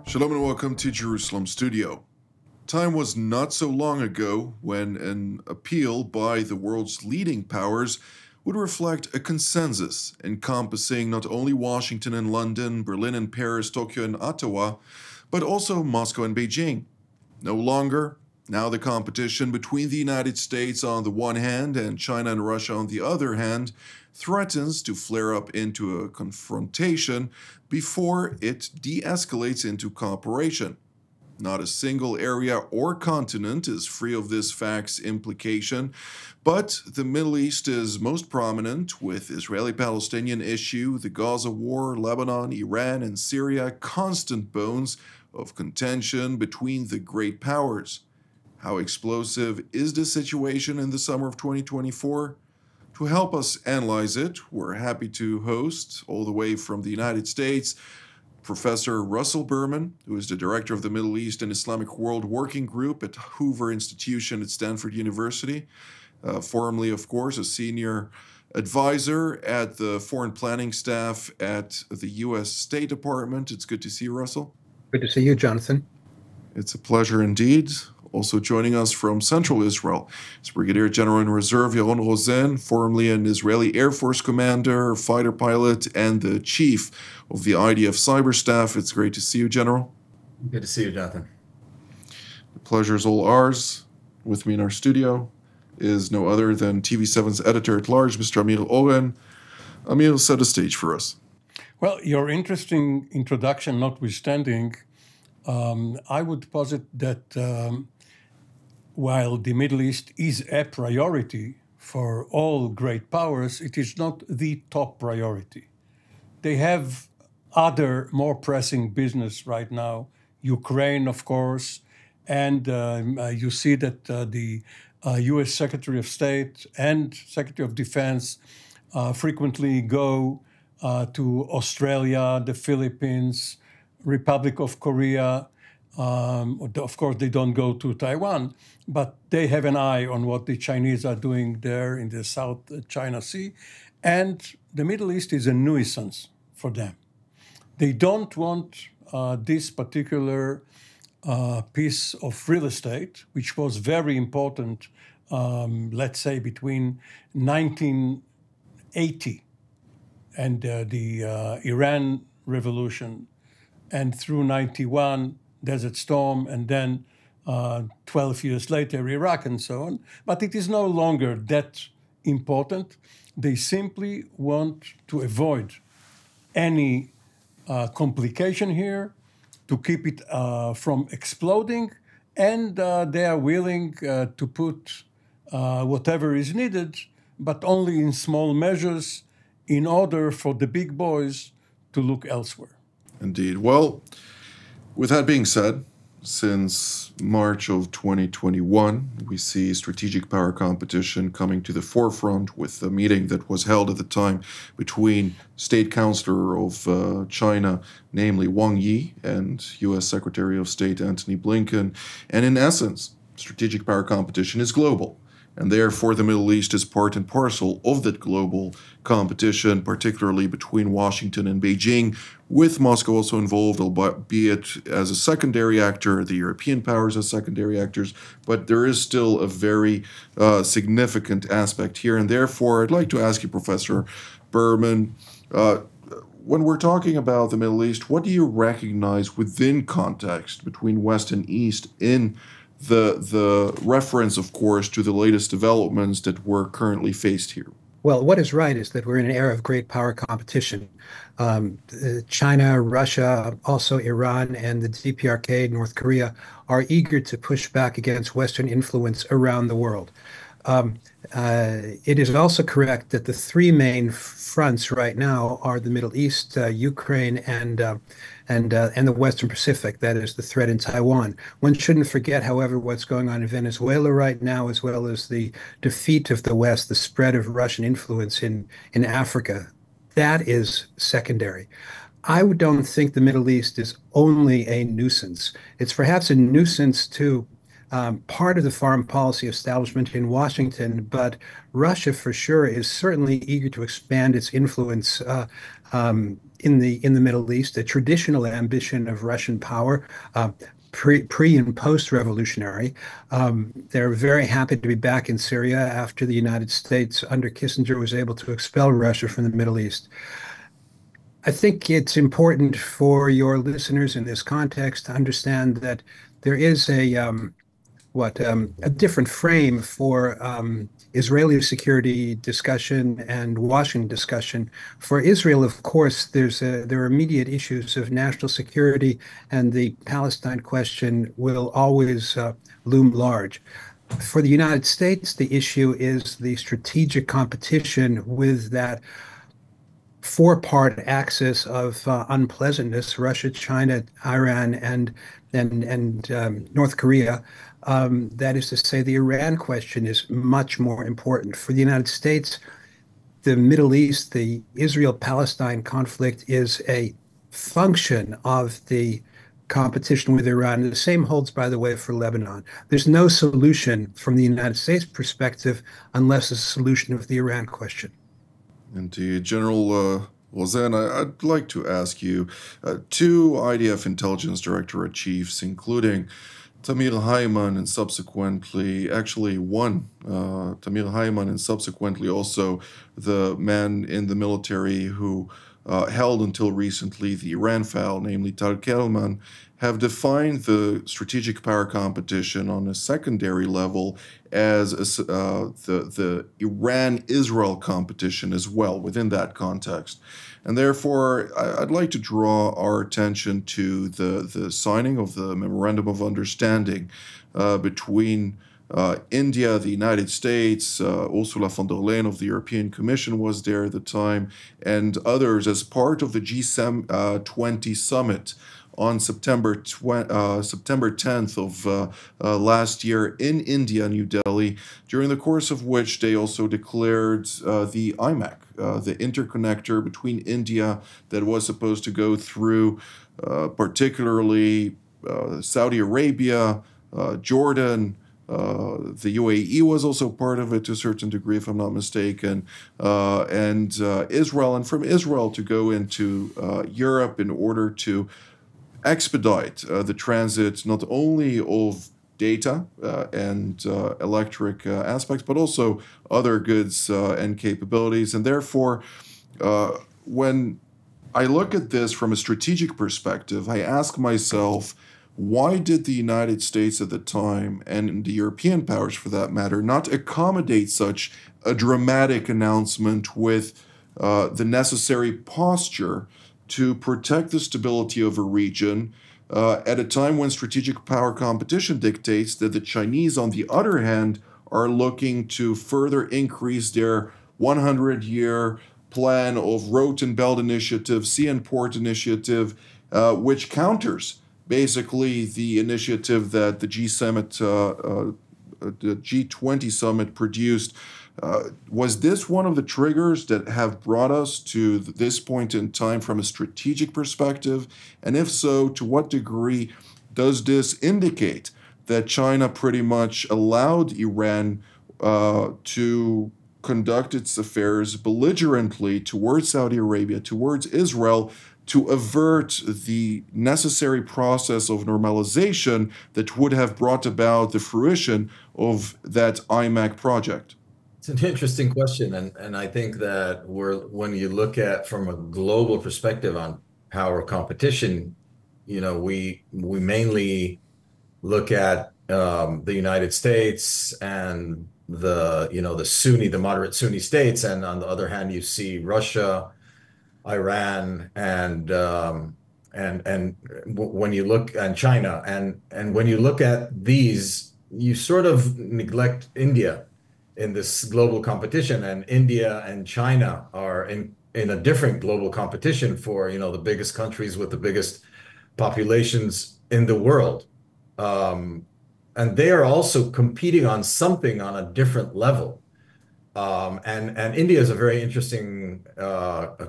Shalom and welcome to Jerusalem Studio. Time was not so long ago when an appeal by the world's leading powers would reflect a consensus encompassing not only Washington and London, Berlin and Paris, Tokyo and Ottawa, but also Moscow and Beijing. No longer. Now the competition between the United States on the one hand and China and Russia on the other hand threatens to flare up into a confrontation before it de-escalates into cooperation. Not a single area or continent is free of this fact's implication, but the Middle East is most prominent, with Israeli-Palestinian issue, the Gaza war, Lebanon, Iran, and Syria constant bones of contention between the great powers. How explosive is the situation in the summer of 2024? To help us analyze it, we're happy to host, all the way from the United States, Professor Russell Berman, who is the director of the Middle East and Islamic World Working Group at Hoover Institution at Stanford University, formerly, of course, a senior advisor at the foreign planning staff at the U.S. State Department. It's good to see you, Russell. Good to see you, Jonathan. It's a pleasure indeed. Also joining us from Central Israel is Brigadier General in Reserve Yaron Rosen, formerly an Israeli Air Force commander, fighter pilot, and the chief of the IDF Cyber Staff. It's great to see you, General. Good to see you, Jonathan. The pleasure is all ours. With me in our studio is no other than TV7's editor-at-large, Mr. Amir Oren. Amir, set the stage for us. Well, your interesting introduction notwithstanding, I would posit that while the Middle East is a priority for all great powers, it is not the top priority. They have other more pressing business right now, Ukraine, of course, and you see that the U.S. Secretary of State and Secretary of Defense frequently go to Australia, the Philippines, Republic of Korea. Of course, they don't go to Taiwan, but they have an eye on what the Chinese are doing there in the South China Sea. And the Middle East is a nuisance for them. They don't want this particular piece of real estate, which was very important, let's say, between 1980 and the Iran Revolution, and through 91, Desert Storm, and then 12 years later, Iraq, and so on. But it is no longer that important. They simply want to avoid any complication here, to keep it from exploding, and they are willing to put whatever is needed, but only in small measures, in order for the big boys to look elsewhere. Indeed. Well, with that being said, since March of 2021, we see strategic power competition coming to the forefront with a meeting that was held at the time between State Counselor of China, namely Wang Yi, and U.S. Secretary of State Antony Blinken. And in essence, strategic power competition is global. And therefore, the Middle East is part and parcel of that global competition, particularly between Washington and Beijing, with Moscow also involved, albeit as a secondary actor, the European powers as secondary actors. But there is still a very significant aspect here. And therefore, I'd like to ask you, Professor Berman, when we're talking about the Middle East, what do you recognize within context between West and East in the reference, of course, to the latest developments that we're currently faced here? Well, what is right is that we're in an era of great power competition. China, Russia, also Iran, and the DPRK, North Korea, are eager to push back against Western influence around the world. It is also correct that the three main fronts right now are the Middle East, Ukraine, and the Western Pacific. That is the threat in Taiwan. One shouldn't forget, however, what's going on in Venezuela right now, as well as the defeat of the West, the spread of Russian influence in Africa. That is secondary. I don't think the Middle East is only a nuisance. It's perhaps a nuisance to part of the foreign policy establishment in Washington, but Russia for sure is certainly eager to expand its influence in the Middle East, a traditional ambition of Russian power, pre and post-revolutionary. They're very happy to be back in Syria after the United States under Kissinger was able to expel Russia from the Middle East. I think it's important for your listeners in this context to understand that there is a different frame for Israeli security discussion and Washington discussion. For Israel, of course, there are immediate issues of national security, and the Palestine question will always loom large. For the United States, the issue is the strategic competition with that four-part axis of unpleasantness: Russia, China, Iran, and North Korea. That is to say, the Iran question is much more important. For the United States, the Middle East, the Israel-Palestine conflict is a function of the competition with Iran. And the same holds, by the way, for Lebanon. There's no solution from the United States perspective unless a solution of the Iran question. Indeed. General Lausanne, I'd like to ask you, two IDF intelligence directorate chiefs, including Tamir Haiman and subsequently, actually one, Tamir Haiman and subsequently also the man in the military who held until recently the Iran file, namely Tal Kelman, have defined the strategic power competition on a secondary level as the Iran-Israel competition as well within that context. And therefore, I'd like to draw our attention to the signing of the Memorandum of Understanding between India, the United States, Ursula von der Leyen of the European Commission was there at the time, and others as part of the G20 summit on September 10th of last year in India, New Delhi, during the course of which they also declared the IMAC, the interconnector between India that was supposed to go through particularly Saudi Arabia, Jordan. The UAE was also part of it to a certain degree, if I'm not mistaken, and Israel, and from Israel to go into Europe in order to expedite the transit not only of data and electric aspects, but also other goods and capabilities. And therefore, when I look at this from a strategic perspective, I ask myself, why did the United States at the time, and the European powers for that matter, not accommodate such a dramatic announcement with the necessary posture to protect the stability of a region at a time when strategic power competition dictates that the Chinese, on the other hand, are looking to further increase their 100-year plan of Road and Belt Initiative, Sea and Port Initiative, which counters basically the initiative that the G20 summit produced. Was this one of the triggers that have brought us to this point in time from a strategic perspective? And if so, to what degree does this indicate that China pretty much allowed Iran to conduct its affairs belligerently towards Saudi Arabia, towards Israel, to avert the necessary process of normalization that would have brought about the fruition of that IMAC project? It's an interesting question, and I think that when you look at from a global perspective on power competition, we mainly look at the United States and the moderate Sunni states, and on the other hand, you see Russia, Iran, and when you look and China, and when you look at these, you sort of neglect India in this global competition, and India and China are in a different global competition for the biggest countries with the biggest populations in the world, and they are also competing on something on a different level. And India is a very interesting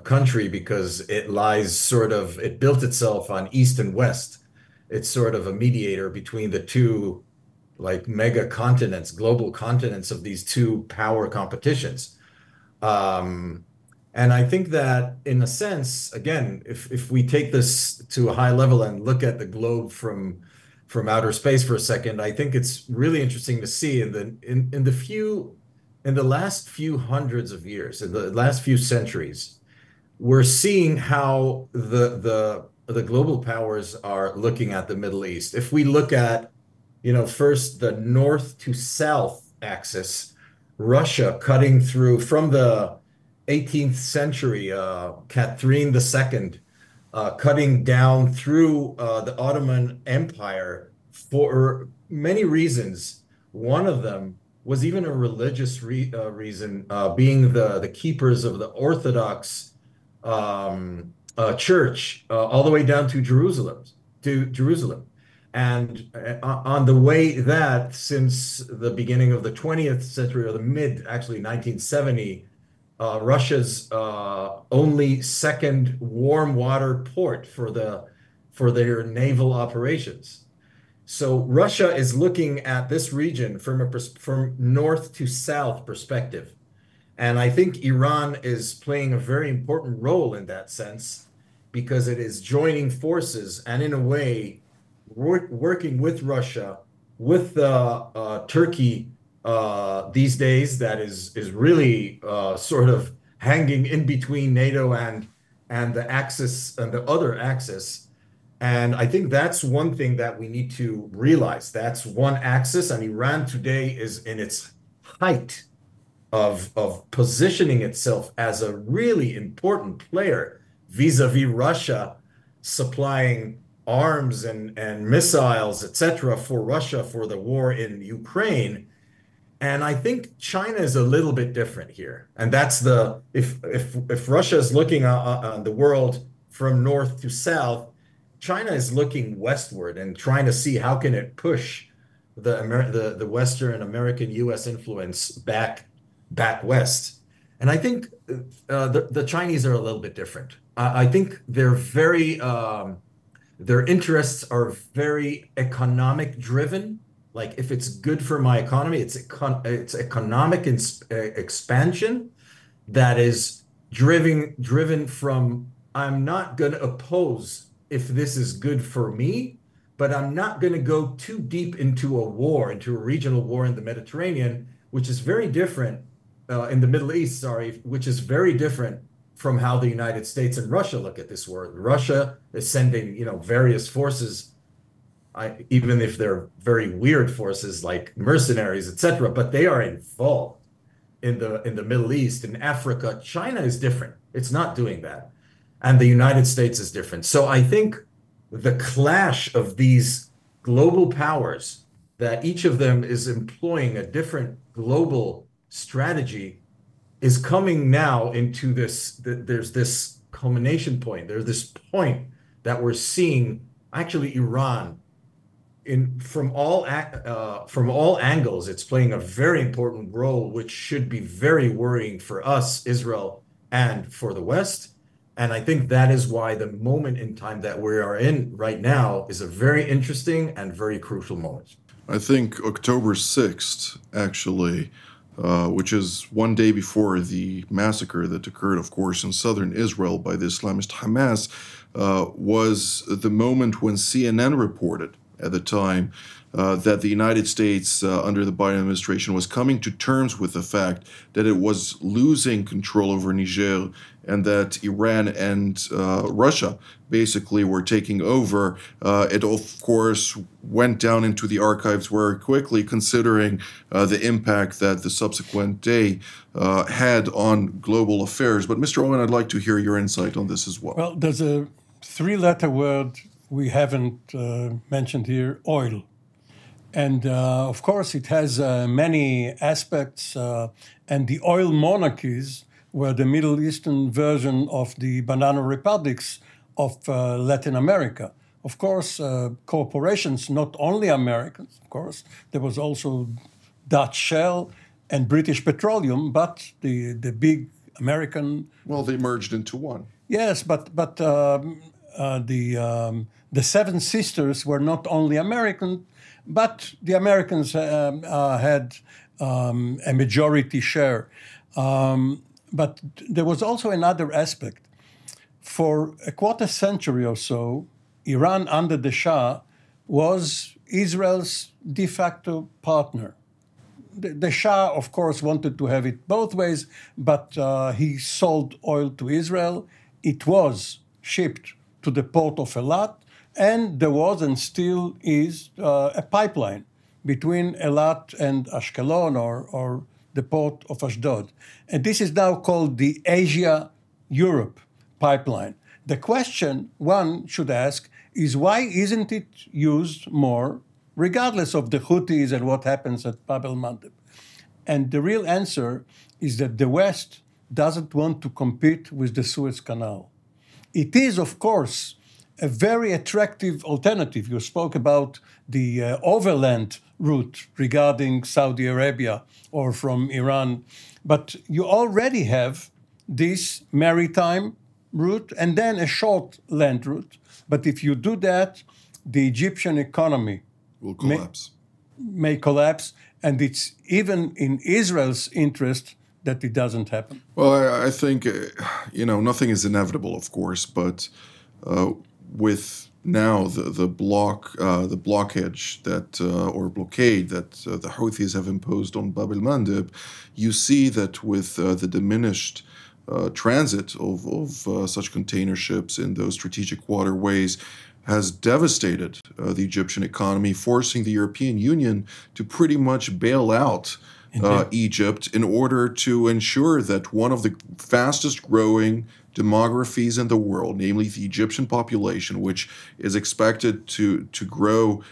country because it built itself on East and West. It's sort of a mediator between the two mega continents, global continents of these two power competitions. And I think that in a sense, again, if we take this to a high level and look at the globe from outer space for a second, I think it's really interesting to see in the last few hundreds of years, in the last few centuries, we're seeing how the global powers are looking at the Middle East. If we look at, first the north to south axis, Russia cutting through from the 18th century, Catherine II, cutting down through the Ottoman Empire for many reasons. One of them was even a religious reason, being the keepers of the Orthodox church all the way down to Jerusalem. And on the way that, since the beginning of the 20th century, or actually 1970, Russia's only second warm water port for their naval operations. So Russia is looking at this region from north to south perspective. And I think Iran is playing a very important role in that sense, because it is joining forces and in a way working with Russia, with Turkey these days, that is really sort of hanging in between NATO and the axis and the other axis. And I think that's one thing that we need to realize. That's one axis, and Iran today is in its height of positioning itself as a really important player vis-a-vis Russia, supplying arms and missiles, etc., for Russia for the war in Ukraine. And I think China is a little bit different here. And that's if Russia is looking on the world from north to south, China is looking westward and trying to see how can it push the Western American U.S. influence back west. And I think the Chinese are a little bit different. I think their interests are very economic driven. Like, if it's good for my economy, it's economic expansion that is driven from, I'm not going to oppose if this is good for me, but I'm not going to go too deep into a regional war in the Mediterranean, which is very different in the Middle East, sorry, which is very different from how the United States and Russia look at this war. Russia is sending, various forces, even if they're very weird forces like mercenaries, etc., but they are involved in the Middle East, in Africa. China is different. It's not doing that. And the United States is different. So I think the clash of these global powers, that each of them is employing a different global strategy, is coming now into this. There's this culmination point. There's this point that we're seeing actually Iran from all angles. It's playing a very important role, which should be very worrying for us, Israel, and for the West. And I think that is why the moment in time that we are in right now is a very interesting and very crucial moment. I think October 6th, actually, which is one day before the massacre that occurred, of course, in southern Israel by the Islamist Hamas, was the moment when CNN reported at the time that the United States, under the Biden administration, was coming to terms with the fact that it was losing control over Niger and that Iran and Russia basically were taking over. It, of course, went down into the archives very quickly, considering the impact that the subsequent day had on global affairs. But Mr. Owen, I'd like to hear your insight on this as well. Well, there's a three-letter word we haven't mentioned here: oil. And of course, it has many aspects. And the oil monarchies were the Middle Eastern version of the banana republics of Latin America. Of course, corporations, not only Americans, of course, there was also Dutch Shell and British Petroleum, but the big American... Well, they merged into one. Yes, but the Seven Sisters were not only American, but the Americans had a majority share. But there was also another aspect. For a quarter century or so, Iran under the Shah was Israel's de facto partner. The Shah, of course, wanted to have it both ways, but he sold oil to Israel. It was shipped to the port of Eilat, and there was and still is a pipeline between Eilat and Ashkelon or the port of Ashdod. And this is now called the Asia-Europe pipeline. The question one should ask is, why isn't it used more, regardless of the Houthis and what happens at Bab el-Mandeb? And the real answer is that the West doesn't want to compete with the Suez Canal. It is, of course, a very attractive alternative. You spoke about the overland route regarding Saudi Arabia or from Iran, but you already have this maritime route and then a short land route. But if you do that, the Egyptian economy will collapse. May collapse, and it's even in Israel's interest that it doesn't happen. Well, I think, nothing is inevitable, of course, but with now the blockage that or blockade that the Houthis have imposed on Bab el-Mandeb, you see that with the diminished transit of such container ships in those strategic waterways has devastated the Egyptian economy, forcing the European Union to pretty much bail out Egypt in order to ensure that one of the fastest growing demographies in the world, namely the Egyptian population, which is expected to grow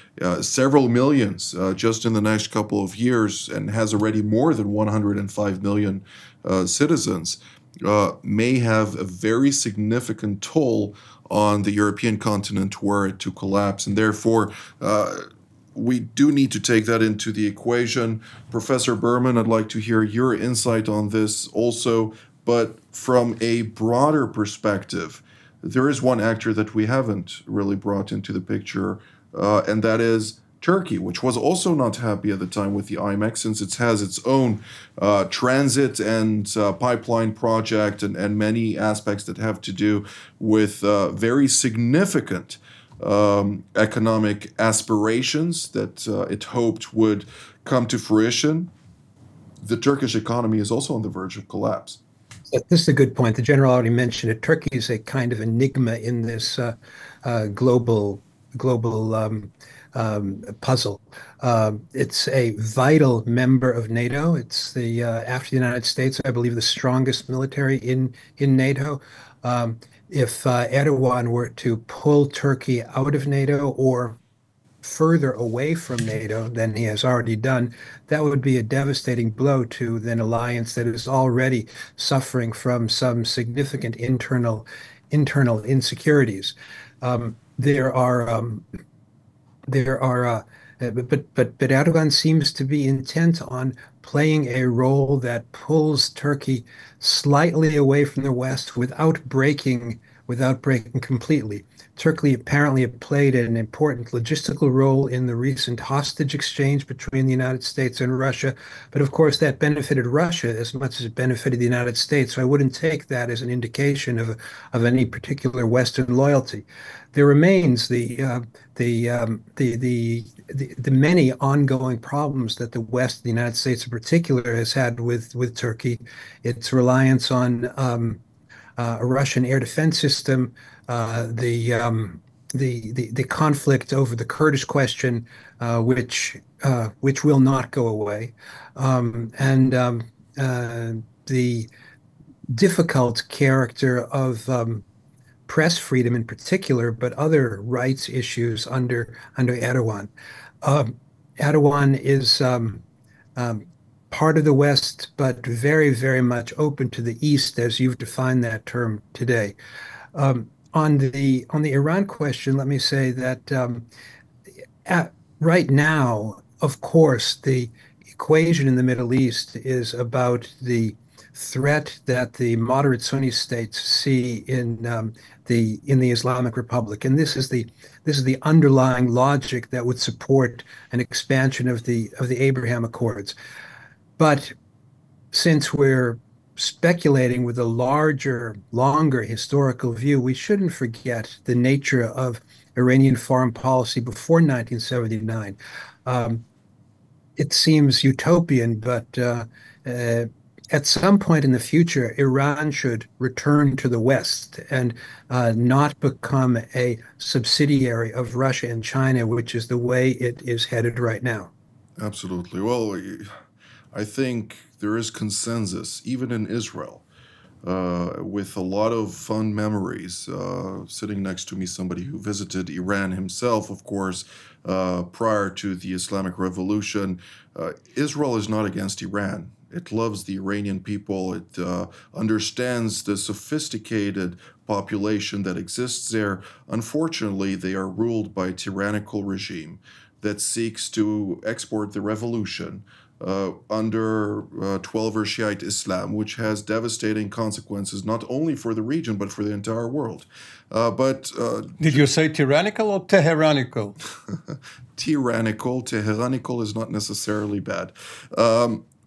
several millions just in the next couple of years and has already more than 105 million citizens, may have a very significant toll on the European continent were it to collapse. And therefore, we do need to take that into the equation. Professor Berman, I'd like to hear your insight on this also, but from a broader perspective, there is one actor that we haven't really brought into the picture, and that is Turkey, which was also not happy at the time with the IMEC, since it has its own transit and pipeline project and many aspects that have to do with very significant economic aspirations that it hoped would come to fruition. The Turkish economy is also on the verge of collapse. This is a good point. The general already mentioned it. Turkey is a kind of enigma in this global puzzle. It's a vital member of NATO. It's the after the United States, I believe, the strongest military in NATO. If Erdogan were to pull Turkey out of NATO or further away from NATO than he has already done, that would be a devastating blow to an alliance that is already suffering from some significant internal insecurities. But Erdogan seems to be intent on playing a role that pulls Turkey slightly away from the West without breaking completely. Turkey apparently played an important logistical role in the recent hostage exchange between the United States and Russia, but of course that benefited Russia as much as it benefited the United States. So I wouldn't take that as an indication of any particular Western loyalty. There remains the many ongoing problems that the West, the United States in particular, has had with Turkey. Its reliance on a Russian air defense system, the conflict over the Kurdish question, which will not go away, and the difficult character of press freedom in particular, but other rights issues under Erdogan. Erdogan is part of the West, but very, very much open to the East, as you've defined that term today. On the Iran question, let me say that right now, of course, the equation in the Middle East is about the threat that the moderate Sunni states see in the Islamic Republic, and this is the underlying logic that would support an expansion of the Abraham Accords. But since we're speculating with a longer historical view, we shouldn't forget the nature of Iranian foreign policy before 1979. It seems utopian, but at some point in the future, Iran should return to the West and not become a subsidiary of Russia and China, which is the way it is headed right now. Absolutely. Well, I think there is consensus, even in Israel, with a lot of fond memories. Sitting next to me, somebody who visited Iran himself, of course, prior to the Islamic Revolution. Israel is not against Iran. It loves the Iranian people. It understands the sophisticated population that exists there. Unfortunately, they are ruled by a tyrannical regime that seeks to export the revolution under 12er Shiite Islam, which has devastating consequences not only for the region, but for the entire world. Did you say tyrannical or Teheranical? Tyrannical. Teheranical is not necessarily bad.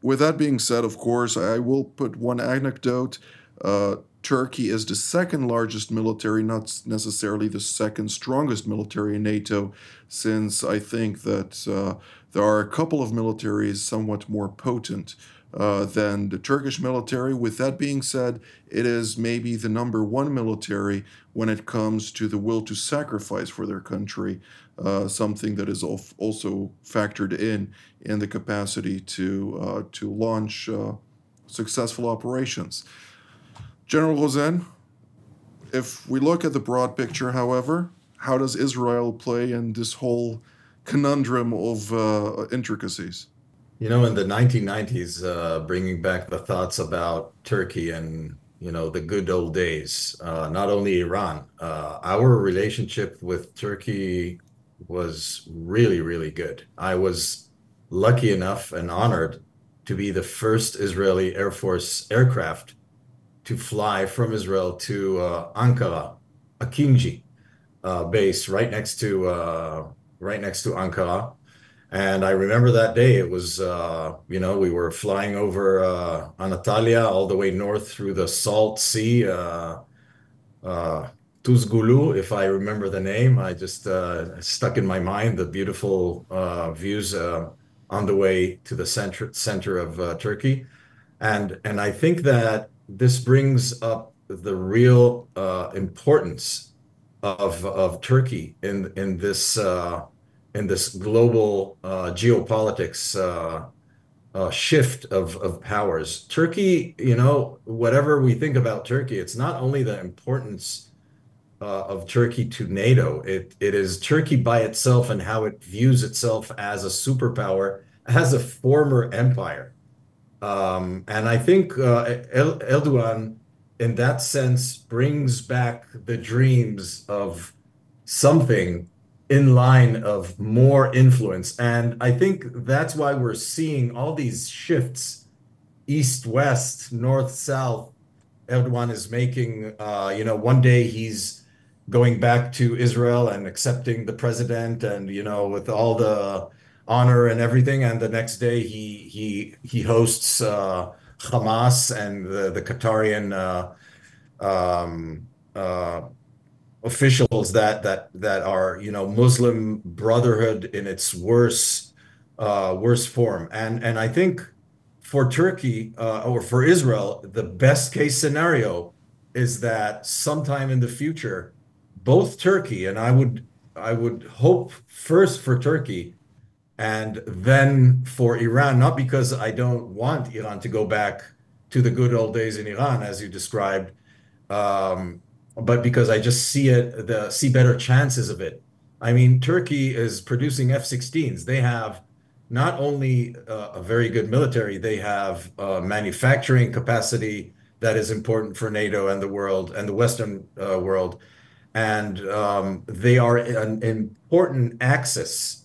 With that being said, of course, I will put one anecdote. Turkey is the second largest military, not necessarily the second strongest military in NATO, since I think that there are a couple of militaries somewhat more potent than the Turkish military. With that being said, it is maybe the number one military when it comes to the will to sacrifice for their country, something that is also factored in the capacity to launch successful operations. General Rosen, if we look at the broad picture, however, how does Israel play in this whole conundrum of intricacies? You know, in the 1990s, bringing back the thoughts about Turkey and, the good old days, not only Iran, our relationship with Turkey was really, really good. I was lucky enough and honored to be the first Israeli Air Force aircraft to fly from Israel to Ankara, Akinci base right next to Ankara. And I remember that day. It was we were flying over Anatolia all the way north through the Salt Sea, Tuzgulu, if I remember the name. I just stuck in my mind the beautiful views on the way to the center of Turkey. And I think that this brings up the real importance of Turkey in this global geopolitics shift of powers. Turkey, whatever we think about Turkey, it's not only the importance of Turkey to NATO. It is Turkey by itself and how it views itself as a superpower, as a former empire. And I think Erdogan, in that sense, brings back the dreams of something in line of more influence. And I think that's why we're seeing all these shifts, east-west, north-south. Erdogan is making, one day he's going back to Israel and accepting the president and, with all the honor and everything, and the next day he hosts Hamas and the Qatarian officials that are Muslim Brotherhood in its worst form, and I think for Turkey or for Israel, the best case scenario is that sometime in the future, both Turkey and I would hope first for Turkey and then for Iran, not because I don't want Iran to go back to the good old days in Iran, as you described, but because I just see better chances of it. I mean, Turkey is producing F-16s. They have not only a very good military, they have manufacturing capacity that is important for NATO and the world and the Western world. And they are an important axis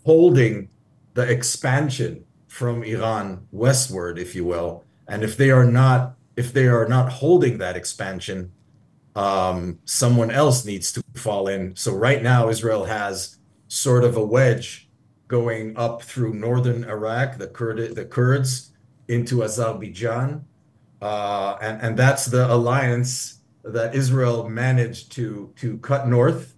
holding the expansion from Iran westward, if you will. And if they are not holding that expansion, someone else needs to fall in. So right now, Israel has sort of a wedge going up through northern Iraq, the Kurds, into Azerbaijan, And that's the alliance that Israel managed to cut north.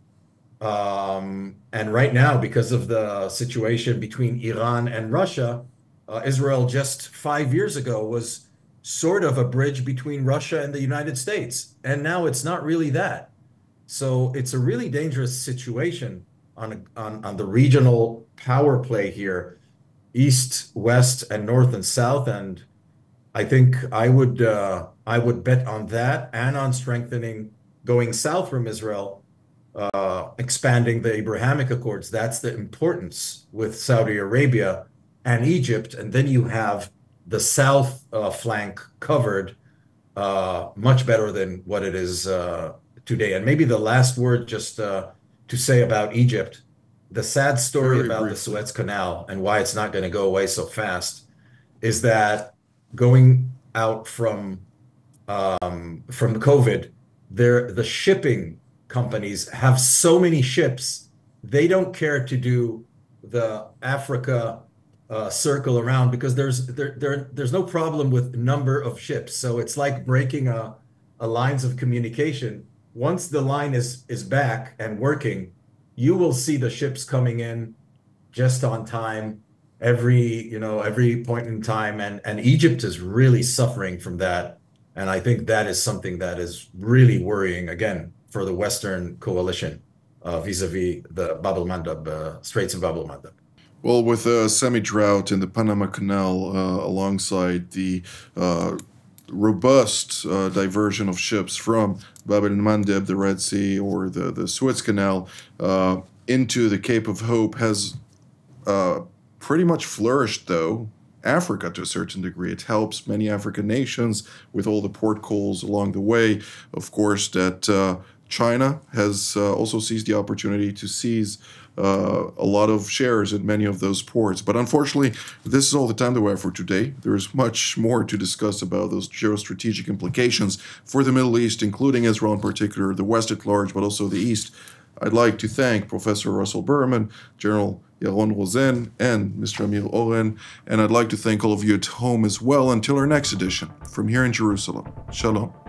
And right now, because of the situation between Iran and Russia, Israel just 5 years ago was sort of a bridge between Russia and the United States. And now it's not really that. So it's a really dangerous situation on the regional power play here, east, west, and north and south. And I think I would bet on that and on strengthening going south from Israel, expanding the Abrahamic Accords. That's the importance with Saudi Arabia and Egypt. And then you have the south flank covered much better than what it is today. And maybe the last word just to say about Egypt, the sad story about the Suez Canal and why it's not going to go away so fast is that going out from COVID, the shipping companies have so many ships, they don't care to do the Africa circle around because there's no problem with number of ships. So it's like breaking a lines of communication. Once the line is back and working, you will see the ships coming in just on time every point in time. And Egypt is really suffering from that. And I think that is something that is really worrying, again, for the Western coalition vis-a-vis the Bab el-Mandab, Straits of Bab el-Mandab. Well, with a semi-drought in the Panama Canal alongside the robust diversion of ships from Bab el-Mandab, the Red Sea, or the Suez Canal into the Cape of Hope has pretty much flourished, though, Africa to a certain degree. It helps many African nations with all the port calls along the way. Of course, that China has also seized the opportunity to seize a lot of shares in many of those ports. But unfortunately, this is all the time that we have for today. There is much more to discuss about those geostrategic implications for the Middle East, including Israel in particular, the West at large, but also the East. I'd like to thank Professor Russell Berman, General Yaron Rosen, and Mr. Amir Oren, and I'd like to thank all of you at home as well until our next edition from here in Jerusalem. Shalom.